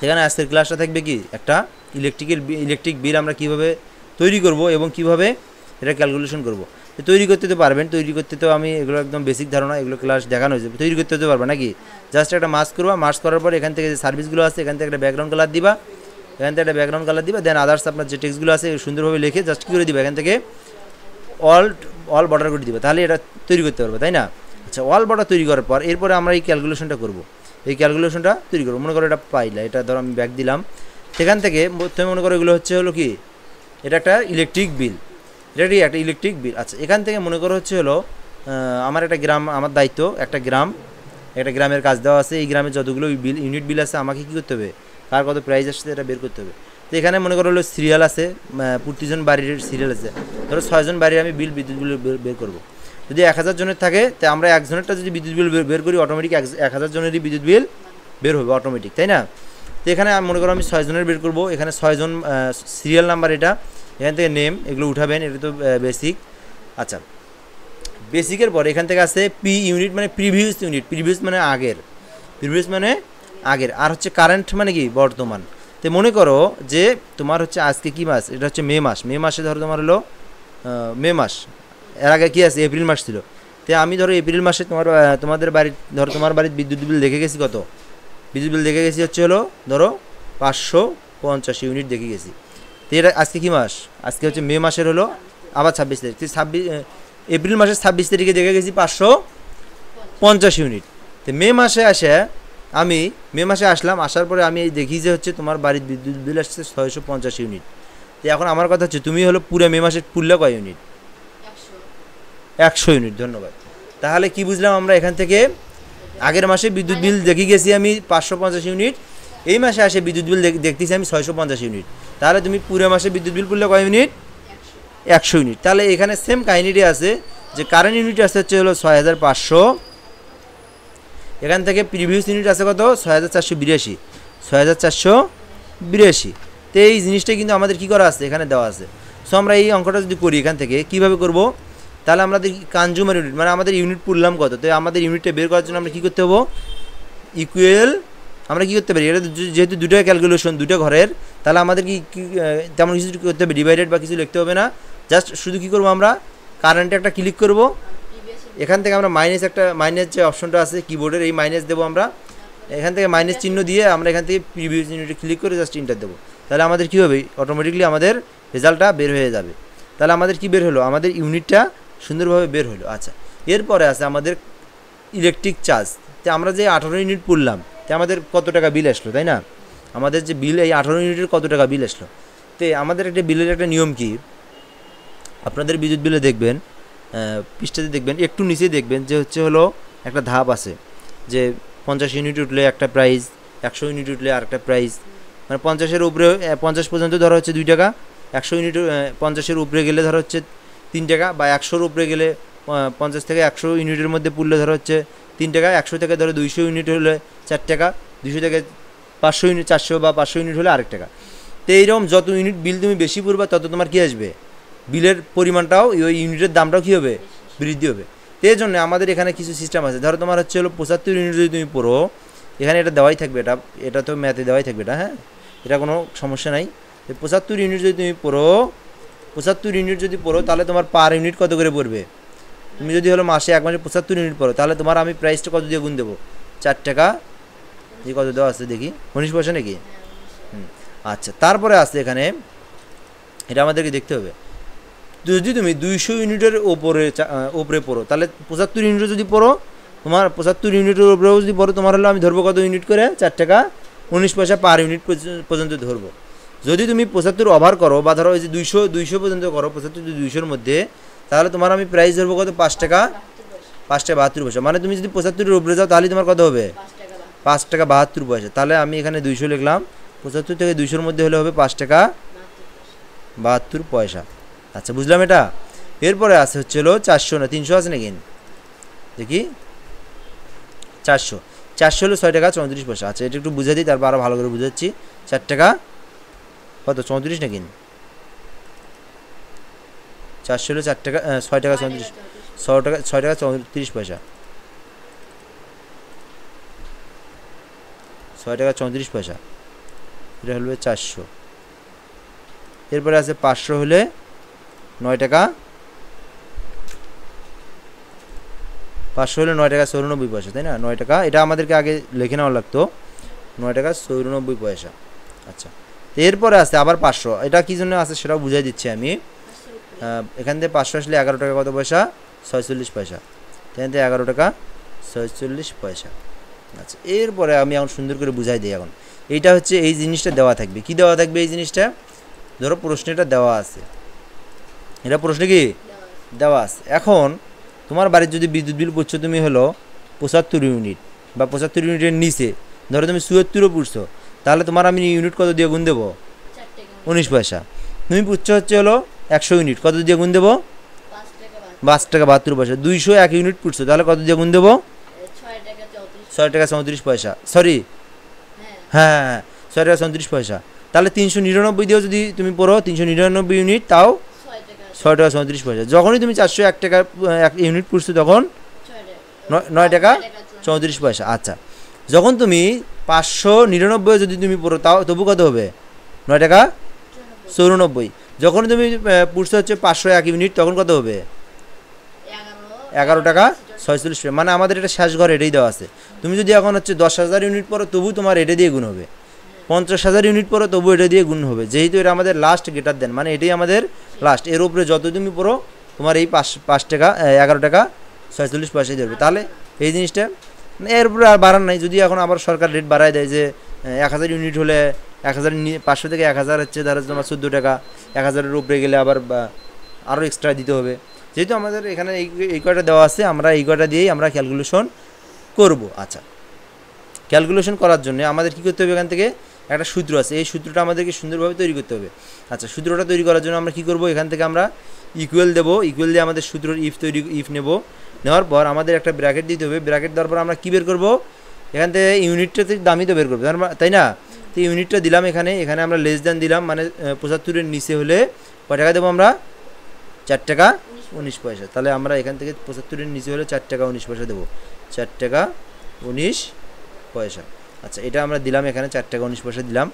সেখানে আজকের ক্লাসটা থাকবে কি একটা ইলেকট্রিক বিল আমরা কিভাবে তৈরি করব এবং কিভাবে এটা ক্যালকুলেশন করব। তৈরি করতে তো পারবেন, তৈরি করতে তো আমি এগুলো একদম বেসিক ধারণা, এগুলো ক্লাস দেখানো হয়েছে। তৈরি করতে তো পারবে নাকি, জাস্ট একটা মাস্ক করবা, মাস্ক করার পর এখান থেকে যে সার্ভিসগুলো আছে এখান থেকে একটা ব্যাকগ্রাউন্ড কালার দিবা, দেন আদার্স আপনার যে টেক্সটগুলো আছে সুন্দরভাবে লিখে জাস্ট কী করে দিবা, এখান থেকে অল বর্ডার করে দিবে, তাহলে এটা তৈরি করতে পারবে, তাই না? আচ্ছা, অল বর্ডার তৈরি করার পর এরপরে আমরা এই ক্যালকুলেশনটা করব, তৈরি করবো। মনে করো এটা পাইলা, এটা ধরো আমি ব্যাক দিলাম, সেখান থেকে তুমি মনে করো এগুলো হলো কি, এটা একটা ইলেকট্রিক বিল, একটা ইলেকট্রিক বিল। আচ্ছা, এখান থেকে মনে করো হলো আমার একটা গ্রাম, আমার দায়িত্ব একটা গ্রামের কাজ দেওয়া আছে, এই গ্রামের যতগুলো ইউনিট বিল আছে আমাকে কী করতে হবে, কার কত প্রাইস আসছে এটা বের করতে হবে। তো এখানে মনে করো হলো সিরিয়াল আছে, প্রতিজন বাড়ির সিরিয়াল আছে, ধরো 6 জন বাড়ির আমি বিদ্যুৎ বিল বের করবো। যদি 1000 জনের থাকে, তো আমরা একজনেরটা যদি বিদ্যুৎ বিল বের করি, অটোমেটিক 1000 জনেরই বিদ্যুৎ বিল বের হবে অটোমেটিক, তাই না? তো এখানে মনে করো আমি 6 জনের বের করবো, এখানে 6 জন সিরিয়াল নাম্বার, এটা এখান থেকে নেম, এগুলো উঠাবেন, এটা তো বেসিক। আচ্ছা, বেসিকের পরে এখান থেকে আছে পি ইউনিট, মানে প্রিভিয়াস ইউনিট, প্রিভিয়াস মানে আগের, আর হচ্ছে কারেন্ট মানে কি বর্তমান। তো মনে করো যে তোমার হচ্ছে আজকে কি মাস, এটা হচ্ছে মে মাসে ধরো তোমার হলো মে মাস, এর আগে কি আছে এপ্রিল মাস ছিল। তো আমি ধরো এপ্রিল মাসে তোমাদের বাড়ির, ধরো তোমার বাড়ির বিদ্যুৎ বিল দেখে গেছি, কত বিদ্যুৎ বিল দেখে গেছি হচ্ছে হলো ধরো 550 ইউনিট দেখে গেছি। তো এটা আজকে কি মাস, আজকে হচ্ছে মে মাসের হলো আবার 26 তারিখ, এপ্রিল মাসের 26 তারিখে দেখে গেছি 550 ইউনিট। তো মে মাসে আসলাম, আসার পরে আমি দেখি যে হচ্ছে তোমার বাড়ির বিদ্যুৎ বিল আসছে 650 ইউনিট। তো এখন আমার কথা হচ্ছে তুমি হলো পুরো মে মাসের পুরলা কয় ইউনিট, 100 ইউনিট। ধন্যবাদ। তাহলে কি বুঝলাম আমরা এখান থেকে, আগের মাসে বিদ্যুৎ বিল দেখে গেছি আমি 550 ইউনিট, এই মাসে আসে বিদ্যুৎ বিল দেখতেছি আমি 650 ইউনিট। তাহলে তুমি পুরো মাসে বিদ্যুৎ বিল পুরলে কয় ইউনিট, 100 ইউনিট। তাহলে এখানে সেম কাহিনীটি আছে যে কারেন্ট ইউনিট আসছে হচ্ছে হলো 6500, এখান থেকে প্রিভিয়াস ইউনিট আছে কত 6482। তো এই জিনিসটা কিন্তু আমাদের কি করা আছে, এখানে দেওয়া আছে। সো আমরা এই অঙ্কটা যদি করি এখান থেকে কীভাবে করব, তাহলে আমাদের কনজিউমার ইউনিট মানে আমাদের ইউনিট পুরলাম কত, তো আমাদের ইউনিটটা বের করার জন্য আমরা কী করতে হবো, ইকুয়াল আমরা কী করতে পারি, এটা যেহেতু দুটো ক্যালকুলেশন দুটো ঘরের, তাহলে আমাদের কি তেমন কিছু করতে হবে, ডিভাইডেড বা কিছু লিখতে হবে না, জাস্ট শুধু কী করবো আমরা কারেন্টে একটা ক্লিক করব, এখান থেকে আমরা মাইনাস যে অপশনটা আছে কিবোর্ডের, এই মাইনাস দেবো আমরা, এখান থেকে মাইনাস চিহ্ন দিয়ে আমরা এখান থেকে প্রিভিয়াস ইউনিটে ক্লিক করে জাস্ট ইন্টার দেবো। তাহলে আমাদের কী হবে, অটোমেটিকলি আমাদের রেজাল্টটা বের হয়ে যাবে। তাহলে আমাদের কি বের হলো, আমাদের ইউনিটটা সুন্দরভাবে বের হলো। আচ্ছা, এরপরে আছে আমাদের ইলেকট্রিক চার্জ। তো আমরা যে 18 ইউনিট পড়লাম, তো আমাদের কত টাকা বিল আসলো, তাই না? আমাদের যে বিল, এই 18 ইউনিটের কত টাকা বিল আসলো। তো আমাদের একটা বিলের একটা নিয়ম কি, আপনাদের বিদ্যুৎ বিলে দেখবেন পৃষ্ঠাতে দেখবেন একটু নিচে দেখবেন যে হচ্ছে হলো একটা ধাপ আছে যে 50 ইউনিট উঠলে একটা প্রাইস, 100 ইউনিট উঠলে আরেকটা প্রাইস, মানে 50-এর উপরে 50 পর্যন্ত ধরা হচ্ছে 2 টাকা, 100 ইউনিট 50-এর উপরে গেলে ধরা হচ্ছে 3 টাকা, বা 100-র উপরে গেলে 50 থেকে 100 ইউনিটের মধ্যে পুরলে ধরা হচ্ছে 3 টাকা, 100 থেকে ধরো 200 ইউনিট হলে 4 টাকা, 200 থেকে 500 ইউনিট 400 বা 500 ইউনিট হলে আরেক টাকা। তো এইরকম যত ইউনিট বিল তুমি বেশি পড়বা তত তোমার কী আসবে, বিলের পরিমাণটাও ওই ইউনিটের দামটাও কী হবে, বৃদ্ধি হবে। তো এই জন্য আমাদের এখানে কিছু সিস্টেম আছে, ধরো তোমার হচ্ছে হলো 75 ইউনিট যদি তুমি পড়ো, এখানে এটা দেওয়াই থাকবে, এটা তো ম্যাথে দেওয়াই থাকবে, এটা হ্যাঁ, এটা কোনো সমস্যা নাই। 75 ইউনিট যদি তুমি পড়ো, 75 ইউনিট যদি পড়ো তাহলে তোমার পার ইউনিট কত করে পড়বে, তুমি যদি হলো মাসে এক মাসে 75 ইউনিট পড়ো, তাহলে তোমার আমি প্রাইসটা কত দিয়ে গুণ দেবো, 4 টাকা যে কত দেওয়া আছে দেখি 19 পয়সা নাকি। আচ্ছা, তারপরে আছে এখানে, এটা আমাদেরকে দেখতে হবে, যদি তুমি 200 ইউনিটের ওপরে পড়ো, তাহলে 75 ইউনিটে যদি পড়ো, তোমার 75 ইউনিটের উপরেও যদি পড়ো, তোমার হলো আমি ধরবো কত ইউনিট করে, 4 টাকা 19 পয়সা পার ইউনিট পর্যন্ত ধরবো। যদি তুমি 75 ওভার করো, বা ধরো ওই যে 200 পর্যন্ত করো, 75 200-র মধ্যে, তাহলে তোমার আমি প্রাইস ধরবো কত, 5 টাকা 72 পয়সা। মানে তুমি যদি 75-এর উপরে যাও তাহলে তোমার কত হবে, 5 টাকা 72 পয়সা। তাহলে আমি এখানে 200 লিখলাম, 75 থেকে 200-র মধ্যে হলে হবে 5 টাকা 72 পয়সা। আচ্ছা, বুঝলাম এটা। এরপরে আছে হচ্ছে হলো 400 না 300 আছে নাকি দেখি, 400 হলো 6 টাকা 34 পয়সা। আচ্ছা, এটা একটু বুঝে দিই, তারপর আরও ভালো করে বুঝাচ্ছি। 4 টাকা কত 34 নাকি, 400 হলো 4 টাকা 6 টাকা 34, 6 টাকা 34 পয়সা, 6 টাকা 34 পয়সা। এটা হলো 400। এরপরে আছে 500 হলে 9 টাকা, 500 হলে 9 টাকা 94 পয়সা, তাই না? 9 টাকা, এটা আমাদেরকে আগে লিখে নেওয়া লাগতো, 9 টাকা 94 পয়সা। আচ্ছা, এরপরে আছে আবার 500, এটা কী জন্য আছে সেটাও বুঝাই দিচ্ছি আমি। এখান থেকে 500 আসলে 11 টাকা কত পয়সা? 46 পয়সা। এখান থেকে 11 টাকা 46 পয়সা। আচ্ছা, এরপরে আমি এখন সুন্দর করে বুঝাই দিই। এখন এইটা হচ্ছে এই জিনিসটা দেওয়া থাকবে। কি দেওয়া থাকবে এই জিনিসটা? ধরো প্রশ্নে এটা দেওয়া আছে, এটা প্রশ্নে কি দেওয়া আছে। এখন তোমার বাড়ির যদি বিদ্যুৎ বিল পড়ছো তুমি হলো 75 ইউনিট বা 75 ইউনিটের নিচে, ধরো তুমি 74ও পড়ছো, তাহলে তোমার আমি ইউনিট কত দিয়ে গুণ দেবো? 19 পয়সা। তুমি পুচ্ছো হচ্ছে হলো 100 ইউনিট, কত দিয়ে গুণ দেবো? 5 টাকা 72 পয়সা। 201 ইউনিট পুড়ছো, তাহলে কত দিয়ে গুণ দেবো? 6 টাকা 34 পয়সা। সরি, হ্যাঁ 6 টাকা 34 পয়সা। তাহলে 399 দিয়েও যদি তুমি পড়ো 399 ইউনিট, তাও 6 টাকা 34 পয়সা। যখনই তুমি 401 টাকা 1 ইউনিট পুড়ছো তখন 9 টাকা 34 পয়সা। আচ্ছা, যখন তুমি 599 যদি তুমি পড়ো তাও তবু কত হবে? 9 টাকা 94। যখন তুমি পুড়ছো হচ্ছে 501 ইউনিট, তখন কত হবে? 11 টাকা 46 পয়সা। মানে আমাদের এটা শেষ ঘর এটাই দেওয়া আছে। তুমি যদি এখন হচ্ছে 10,000 ইউনিট পড়ো তবু তোমার এটা দিয়ে গুণ হবে, 50,000 ইউনিট পড়ো তবু এটা দিয়ে গুণ হবে, যেহেতু এটা আমাদের লাস্ট গ্রেটার দেন, মানে এটাই আমাদের লাস্ট। এর উপরে যত তুমি পড়ো তোমার এই 5 টাকা 11 টাকা 46 পয়সায় ধরবে। তাহলে এই জিনিসটা এর উপরে আর বাড়ার নাই। যদি এখন আবার সরকার রেট বাড়ায় দেয় যে 1000 ইউনিট হলে 500 থেকে 1000 হচ্ছে ধরো তোমার 14 টাকা, 1000-এর উপরে গেলে আবার আরও এক্সট্রা দিতে হবে। যেহেতু আমাদের এখানে এই কয়টা দেওয়া আছে, আমরা এই কয়টা দিয়েই আমরা ক্যালকুলেশন করব। আচ্ছা, ক্যালকুলেশন করার জন্য আমাদের কী করতে হবে? এখান থেকে একটা সূত্র আছে, এই সূত্রটা আমাদেরকে সুন্দরভাবে তৈরি করতে হবে। আচ্ছা, সূত্রটা তৈরি করার জন্য আমরা কী করব? এখান থেকে আমরা ইকুয়াল দেবো, ইকুয়াল দিয়ে আমাদের সূত্রের ইফ নেব। নেওয়ার পর আমাদের একটা ব্র্যাকেট দিতে হবে। ব্র্যাকেট দেওয়ার পর আমরা কী বের করব? এখান থেকে ইউনিটটা দামই তো বের করবো, তাই না? তো ইউনিটটা দিলাম এখানে, এখানে আমরা লেস দেন দিলাম, মানে 75-এর নিচে হলে কয় টাকা দেবো আমরা? 4 টাকা 19 পয়সা। তাহলে আমরা এখান থেকে 75-এর নিচে হলে 4 টাকা 19 পয়সা দেবো, 4 টাকা 19 পয়সা। আচ্ছা, এটা আমরা দিলাম এখানে 4 টাকা 19 পয়সা দিলাম।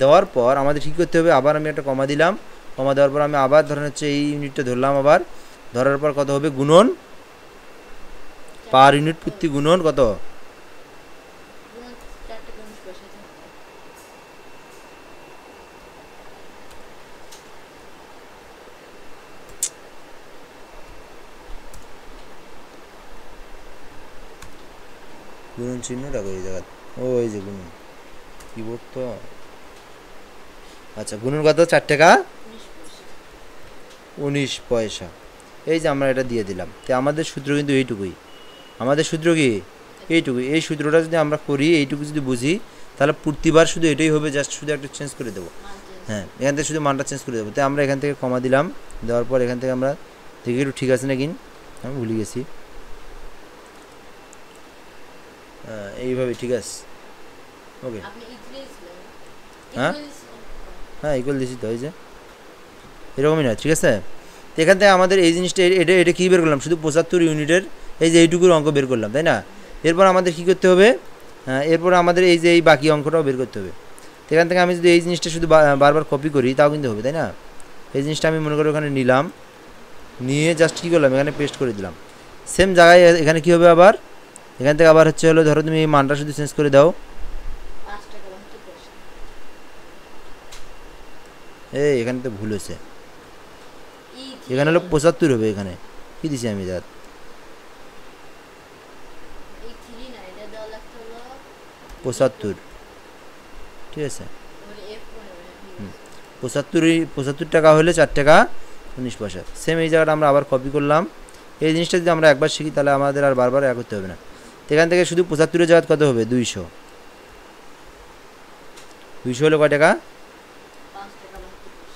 দেওয়ার পর আমাদের কী করতে হবে? আবার আমি একটা কমা দিলাম। কমা দেওয়ার পর আমি আবার ধরেন হচ্ছে এই ইউনিটটা ধরলাম। আবার ধরার পর কত হবে? গুণন পার ইউনিট প্রতি গুণন কত? গুণন চিহ্নটা ওই জায়গা, ওই যে গুণন কিবোর্ড তো। আচ্ছা, গুণন কত? 4 টাকা 19 পয়সা। এই যে আমরা এটা দিয়ে দিলাম। তো আমাদের সূত্র কিন্তু এইটুকুই। আমাদের সূত্র কি এইটুকুই। এই সূত্রটা যদি আমরা করি, এইটুকু যদি বুঝি, তাহলে প্রতিবার শুধু এটাই হবে, জাস্ট শুধু একটা চেঞ্জ করে দেবো। হ্যাঁ, এখান থেকে শুধু মানটা চেঞ্জ করে দেবো। তাই আমরা এখান থেকে কমা দিলাম। দেওয়ার পর এখান থেকে আমরা দেখি একটু ঠিক আছে নাকি, আমি ভুলে গেছি। এইভাবে ঠিক আছে, ওকে। হ্যাঁ হ্যাঁ, ইকুয়াল দিছি তো, এই যে এরকমই নয়, ঠিক আছে। তো এখান থেকে আমাদের এই জিনিসটা এটা কী বের করলাম? শুধু 75 ইউনিটের এই যে এইটুকুর অঙ্ক বের করলাম, তাই না? এরপর আমাদের কী করতে হবে? এরপর আমাদের এই যে এই বাকি অঙ্কটাও বের করতে হবে। তো এখান থেকে আমি যদি এই জিনিসটা শুধু বারবার কপি করি তাও কিন্তু হবে, তাই না? এই জিনিসটা আমি মনে করি ওখানে নিলাম, নিয়ে জাস্ট কী করলাম? এখানে পেস্ট করে দিলাম। সেম জায়গায় এখানে কী হবে? আবার এখান থেকে আবার হচ্ছে হলো, ধরো তুমি এই মানটা শুধু চেঞ্জ করে দাও। এই এখানে তো ভুল হয়েছে, এখানে হলো 75 হবে। এখানে কি দিছি আমি? 75, ঠিক আছে। 75 টাকা হলে 4 টাকা 19 পয়সা। সেম এই জায়গাটা আমরা আবার কপি করলাম। এই জিনিসটা যদি আমরা একবার শিখি তাহলে আমাদের আর বারবার করতে হবে না। এখান থেকে শুধু 75-এর জায়গা কত হবে? 200। 200 হলে কয় টাকা?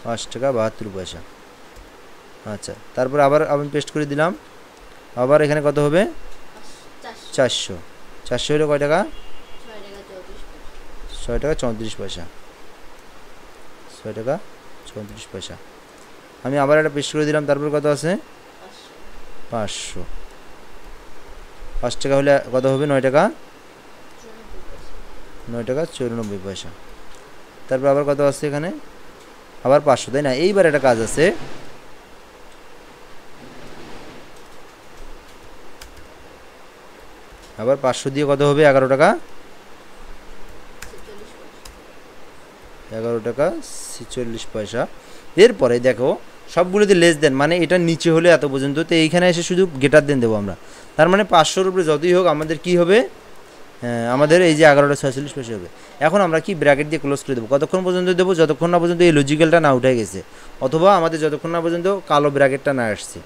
5 টাকা 72 পয়সা। আচ্ছা, তারপর আবার আমি পেস্ট করে দিলাম। আবার এখানে কত হবে? 400। 400 হলে কয় টাকা? 6 টাকা 34 পয়সা। 6 টাকা 34 পয়সা। আমি আবার একটা পেস্ট করে দিলাম। তারপর কত আছে? 500। 5 টাকা হলে কত হবে? 9 টাকা 94 পয়সা। তারপর আবার কত আছে এখানে, আবার 500, তাই না? এইবার একটা কাজ আছে, আবার 500 দিয়ে কত হবে, 11 টাকা, 11 টাকা 46 পয়সা। এরপরে দেখো সবগুলোতে লেস দেন, মানে এটা নিচে হলে এত পর্যন্ত, তো এইখানে এসে শুধু গেটার দেন দেবো আমরা। তার মানে 500-র উপরে যতই হোক আমাদের কি হবে, আমাদের এই যে 11 টাকা 46 পয়সা হবে। এখন আমরা কি ব্র্যাকেট দিয়ে ক্লোজ করে দেবো, কতক্ষণ পর্যন্ত দেবো, যতক্ষণ না পর্যন্ত এই লজিক্যালটা না উঠে গেছে, অথবা আমাদের যতক্ষণ না পর্যন্ত কালো ব্র্যাকেটটা না আসছে।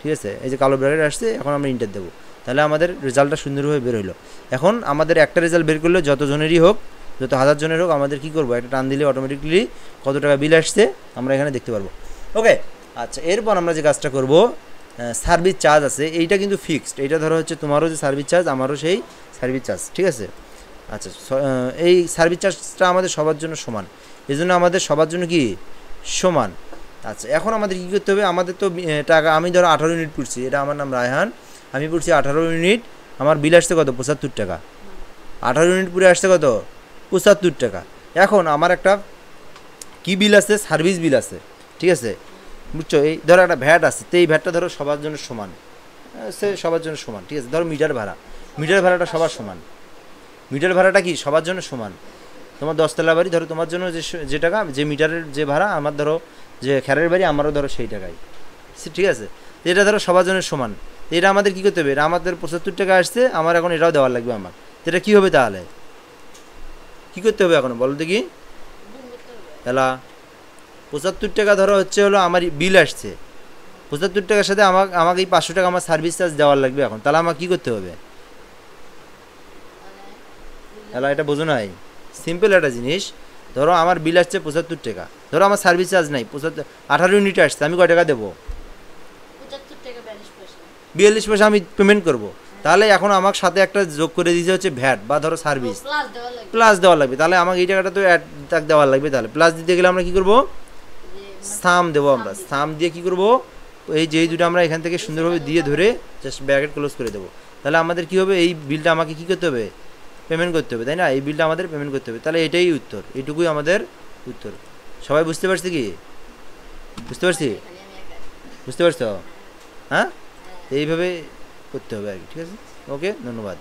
ঠিক আছে, এই যে কালো ব্র্যাকেট আসছে, এখন আমরা ইন্টার দেবো, তাহলে আমাদের রেজাল্টটা সুন্দরভাবে বের হইলো। এখন আমাদের একটা রেজাল্ট বের করলে যত জনেরই হোক, যত 1000 জনের হোক, আমাদের কী করবো, একটা টান দিলে অটোমেটিকলি কত টাকা বিল আসছে আমরা এখানে দেখতে পারবো। ওকে, আচ্ছা, এরপর আমরা যে কাজটা করবো, সার্ভিস চার্জ আছে, এইটা কিন্তু ফিক্সড, এইটা ধরো হচ্ছে তোমারও যে সার্ভিস চার্জ, আমারও সেই সার্ভিস চার্জ। ঠিক আছে, আচ্ছা, এই সার্ভিস চার্জটা আমাদের সবার জন্য সমান, এই জন্য আমাদের সবার জন্য কি সমান। আচ্ছা, এখন আমাদের কী করতে হবে, আমাদের তো টাকা, আমি ধরো 18 ইউনিট পড়ছি, এটা আমার নাম রায়হান, আমি পড়ছি 18 ইউনিট, আমার বিল আসছে কত, 75 টাকা। 18 ইউনিট পুরে আসছে কত, 75 টাকা। এখন আমার একটা কি বিল আছে, সার্ভিস বিল আছে। ঠিক আছে, বুঝছো, এই ধরো একটা ভ্যাট আছে, তো এই ভ্যাটটা ধরো সবার জন্য সমান, সে সবার জন্য সমান। ঠিক আছে, ধরো মিটার ভাড়া, মিটার ভাড়াটা সবার সমান, মিটার ভাড়াটা কি সবার জন্য সমান। তোমার 10 তলা বাড়ি, ধরো তোমার জন্য যে টাকা, যে মিটারের যে ভাড়া, আমার ধরো যে খেরের বাড়ি, আমারও ধরো সেই টাকাই। ঠিক আছে, তো এটা ধরো সবার জন্য সমান, তো এটা আমাদের কী করতে হবে, এটা আমাদের 75 টাকা আসছে, আমার এখন এটাও দেওয়ার লাগবে আমার, তো এটা কী হবে, তাহলে কী করতে হবে এখন বলো দেখি, এলা 75 টাকা ধরো হচ্ছে হলো আমার বিল আসছে, 75 টাকার সাথে আমাকে এই 500 টাকা আমার সার্ভিস চার্জ দেওয়ার লাগবে এখন, তাহলে আমার কী করতে হবে, এলা এটা বোঝো নাই, সিম্পল একটা জিনিস। ধরো আমার বিল আসছে 75 টাকা, ধরো আমার সার্ভিস চার্জ নাই, 18 ইউনিটে আসছে, আমি কয় টাকা দেবো, 42 পয়সা আমি পেমেন্ট করব। তাহলে এখন আমার সাথে একটা যোগ করে দিতে হচ্ছে ভ্যাট বা ধরো সার্ভিস, প্লাস দেওয়া লাগবে, তাহলে আমাকে এই টাকাটা তো অ্যাড দেওয়ার লাগবে। তাহলে প্লাস দিতে গেলে আমরা কী করবো, সাম দেবো, আমরা সাম দিয়ে কী করবো, এই যেই দুটো আমরা এখান থেকে সুন্দরভাবে দিয়ে ধরে জাস্ট ব্র্যাকেট ক্লোজ করে দেবো, তাহলে আমাদের কী হবে, এই বিলটা আমাকে কী করতে হবে, পেমেন্ট করতে হবে, তাই না? এই বিলটা আমাদের পেমেন্ট করতে হবে, তাহলে এটাই উত্তর, এইটুকুই আমাদের উত্তর। সবাই বুঝতে পারছি কি, বুঝতে পারছি, বুঝতে পারছো? হ্যাঁ, এইভাবে করতে হবে আর কি। ঠিক আছে, ওকে, ধন্যবাদ।